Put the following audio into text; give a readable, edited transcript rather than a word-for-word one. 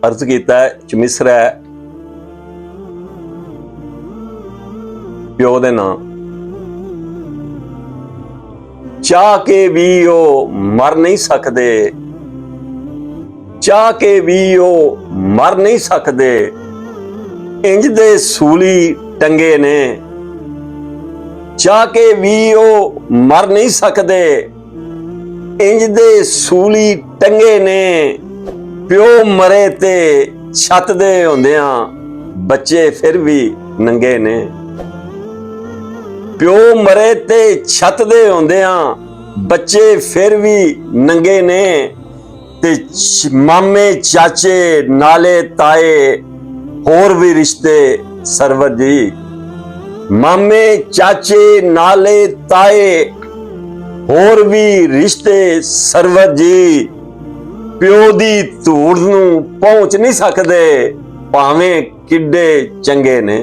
अर्ज कीता चमिसरा प्यो दे नाम, चाह के भी ओ मर नहीं सकते, चाह के भी ओ मर नहीं सकते, इंज दे सूली टंगे ने, चाह के भी ओ मर नहीं सकते, इंज दे सूली टंगे ने, प्यो मरे ते छत दे होंदियां बच्चे फिर भी नंगे ने, प्यो मरे ते छत दे होंदियां बच्चे फिर भी नंगे ने, ते मामे चाचे नाले ताए होर भी रिश्ते सरवर जी, मामे चाचे नाले ताए होर भी रिश्ते सरवर जी, प्यो दी धूड़ नूं पहुंच नहीं सकते भावें किड्डे चंगे ने।